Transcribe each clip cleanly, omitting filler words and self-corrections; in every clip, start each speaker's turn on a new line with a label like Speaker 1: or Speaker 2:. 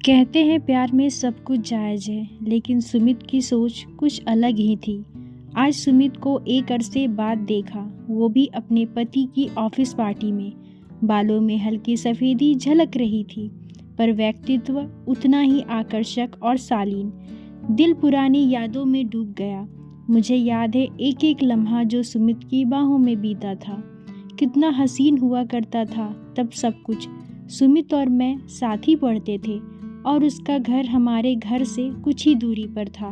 Speaker 1: कहते हैं प्यार में सब कुछ जायज़ है, लेकिन सुमित की सोच कुछ अलग ही थी। आज सुमित को एक अरसे बाद देखा, वो भी अपने पति की ऑफिस पार्टी में। बालों में हल्की सफ़ेदी झलक रही थी, पर व्यक्तित्व उतना ही आकर्षक और शालीन। दिल पुरानी यादों में डूब गया। मुझे याद है एक एक लम्हा जो सुमित की बाहों में बीता था। कितना हसीन हुआ करता था तब सब कुछ। सुमित और मैं साथ ही पढ़ते थे और उसका घर हमारे घर से कुछ ही दूरी पर था।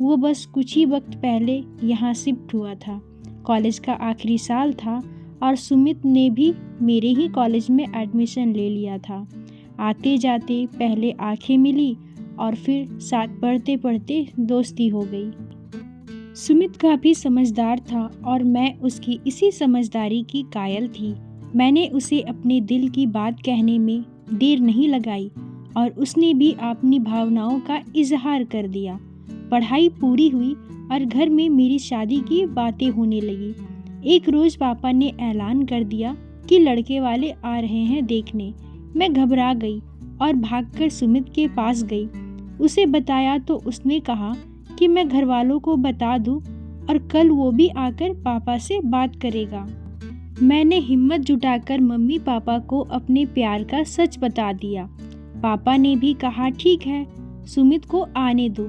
Speaker 1: वो बस कुछ ही वक्त पहले यहाँ शिफ्ट हुआ था। कॉलेज का आखिरी साल था और सुमित ने भी मेरे ही कॉलेज में एडमिशन ले लिया था। आते जाते पहले आंखें मिली और फिर साथ पढ़ते पढ़ते दोस्ती हो गई। सुमित काफ़ी समझदार था और मैं उसकी इसी समझदारी की कायल थी। मैंने उसे अपने दिल की बात कहने में देर नहीं लगाई और उसने भी अपनी भावनाओं का इजहार कर दिया। पढ़ाई पूरी हुई और घर में मेरी शादी की बातें होने लगी। एक रोज़ पापा ने ऐलान कर दिया कि लड़के वाले आ रहे हैं देखने। मैं घबरा गई और भागकर सुमित के पास गई। उसे बताया तो उसने कहा कि मैं घर वालों को बता दूं और कल वो भी आकर पापा से बात करेगा। मैंने हिम्मत जुटाकर मम्मी पापा को अपने प्यार का सच बता दिया। पापा ने भी कहा ठीक है, सुमित को आने दो,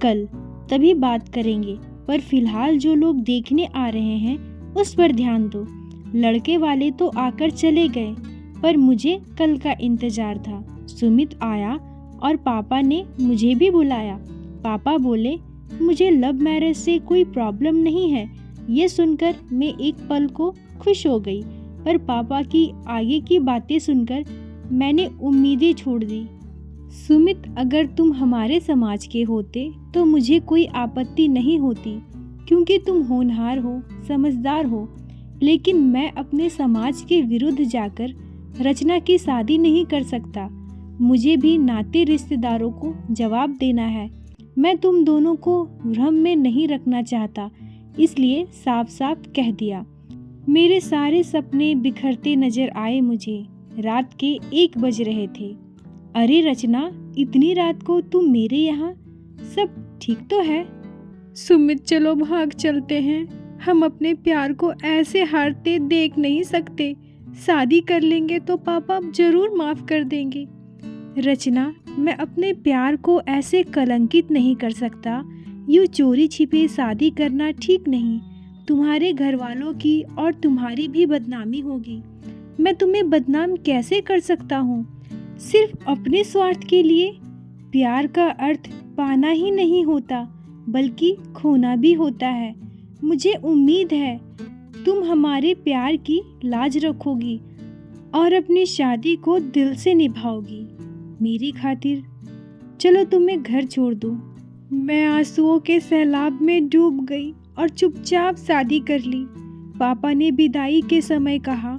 Speaker 1: कल तभी बात करेंगे, पर फिलहाल जो लोग देखने आ रहे हैं उस पर ध्यान दो। लड़के वाले तो आकर चले गए, पर मुझे कल का इंतजार था। सुमित आया और पापा ने मुझे भी बुलाया। पापा बोले मुझे लव मैरिज से कोई प्रॉब्लम नहीं है। ये सुनकर मैं एक पल को खुश हो गई, पर पापा की आगे की बातें सुनकर मैंने उम्मीदें छोड़ दी। सुमित, अगर तुम हमारे समाज के होते तो मुझे कोई आपत्ति नहीं होती, क्योंकि तुम होनहार हो, समझदार हो। लेकिन मैं अपने समाज के विरुद्ध जाकर रचना की शादी नहीं कर सकता। मुझे भी नाते रिश्तेदारों को जवाब देना है। मैं तुम दोनों को भ्रम में नहीं रखना चाहता, इसलिए साफ साफ कह दिया। मेरे सारे सपने बिखरते नजर आए मुझे। रात के 1 बज रहे थे। अरे रचना, इतनी रात को तुम मेरे यहाँ? सब ठीक तो है?
Speaker 2: सुमित, चलो भाग चलते हैं। हम अपने प्यार को ऐसे हारते देख नहीं सकते। शादी कर लेंगे तो पापा जरूर माफ कर देंगे।
Speaker 1: रचना, मैं अपने प्यार को ऐसे कलंकित नहीं कर सकता। यूँ चोरी छिपे शादी करना ठीक नहीं। तुम्हारे घर वालों की और तुम्हारी भी बदनामी होगी। मैं तुम्हें बदनाम कैसे कर सकता हूँ? सिर्फ अपने स्वार्थ के लिए? प्यार का अर्थ पाना ही नहीं होता, बल्कि खोना भी होता है। मुझे उम्मीद है तुम हमारे प्यार की लाज रखोगी और अपनी शादी को दिल से निभाओगी मेरी खातिर। चलो तुम्हें घर छोड़ दूँ।
Speaker 2: मैं आंसुओं के सैलाब में डूब गई और चुपचाप शादी कर ली। पापा ने विदाई के समय कहा,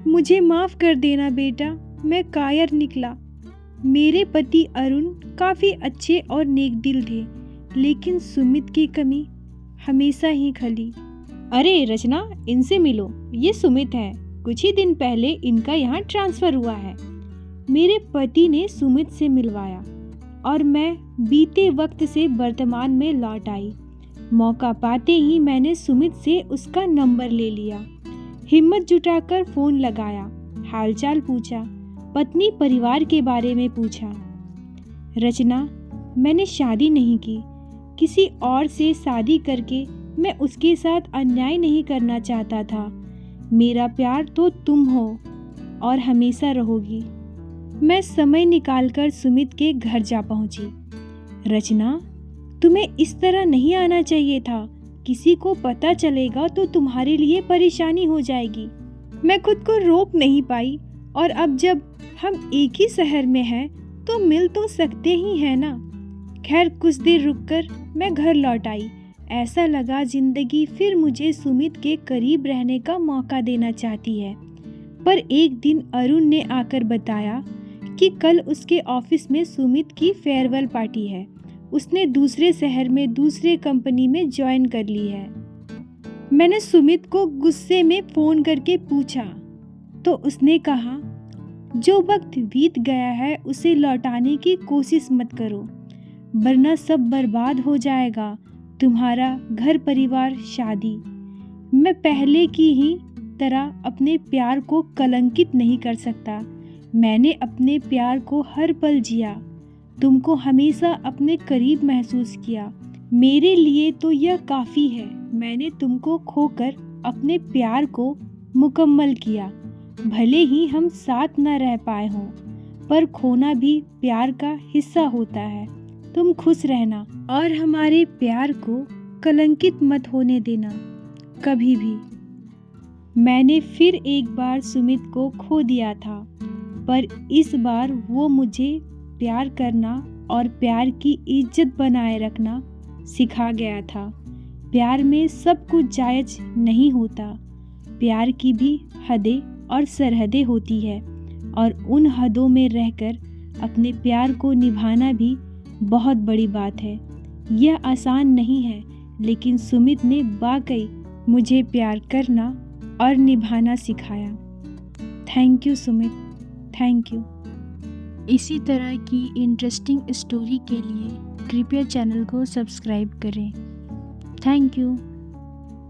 Speaker 2: मुझे माफ़ कर देना बेटा, मैं कायर निकला। मेरे पति अरुण काफ़ी अच्छे और नेक दिल थे, लेकिन सुमित की कमी हमेशा ही खली।
Speaker 1: अरे रचना, इनसे मिलो, ये सुमित है। कुछ ही दिन पहले इनका यहाँ ट्रांसफ़र हुआ है। मेरे पति ने सुमित से मिलवाया और मैं बीते वक्त से वर्तमान में लौट आई। मौका पाते ही मैंने सुमित से उसका नंबर ले लिया। हिम्मत जुटाकर फ़ोन लगाया, हालचाल पूछा, पत्नी परिवार के बारे में पूछा। रचना, मैंने शादी नहीं की। किसी और से शादी करके मैं उसके साथ अन्याय नहीं करना चाहता था। मेरा प्यार तो तुम हो और हमेशा रहोगी। मैं समय निकालकर सुमित के घर जा पहुंची। रचना, तुम्हें इस तरह नहीं आना चाहिए था। किसी को पता चलेगा तो तुम्हारे लिए परेशानी हो जाएगी।
Speaker 2: मैं खुद को रोक नहीं पाई, और अब जब हम एक ही शहर में हैं तो मिल तो सकते ही हैं ना। खैर, कुछ देर रुककर मैं घर लौट आई। ऐसा लगा जिंदगी फिर मुझे सुमित के करीब रहने का मौका देना चाहती है। पर एक दिन अरुण ने आकर बताया कि कल उसके ऑफिस में सुमित की फेयरवेल पार्टी है। उसने दूसरे शहर में दूसरे कंपनी में ज्वाइन कर ली है। मैंने सुमित को गुस्से में फ़ोन करके पूछा तो उसने कहा, जो वक्त बीत गया है उसे लौटाने की कोशिश मत करो, वरना सब बर्बाद हो जाएगा, तुम्हारा घर परिवार शादी। मैं पहले की ही तरह अपने प्यार को कलंकित नहीं कर सकता। मैंने अपने प्यार को हर पल जिया, तुमको हमेशा अपने करीब महसूस किया। मेरे लिए तो यह काफ़ी है। मैंने तुमको खोकर अपने प्यार को मुकम्मल किया। भले ही हम साथ न रह पाए हों, पर खोना भी प्यार का हिस्सा होता है। तुम खुश रहना और हमारे प्यार को कलंकित मत होने देना कभी भी। मैंने फिर एक बार सुमित को खो दिया था, पर इस बार वो मुझे प्यार करना और प्यार की इज्जत बनाए रखना सिखा गया था। प्यार में सब कुछ जायज़ नहीं होता। प्यार की भी हदें और सरहदें होती है, और उन हदों में रहकर अपने प्यार को निभाना भी बहुत बड़ी बात है। यह आसान नहीं है, लेकिन सुमित ने वाकई मुझे प्यार करना और निभाना सिखाया। Thank you Sumit, thank you.
Speaker 1: इसी तरह की इंटरेस्टिंग स्टोरी के लिए कृपया चैनल को सब्सक्राइब करें। Thank you.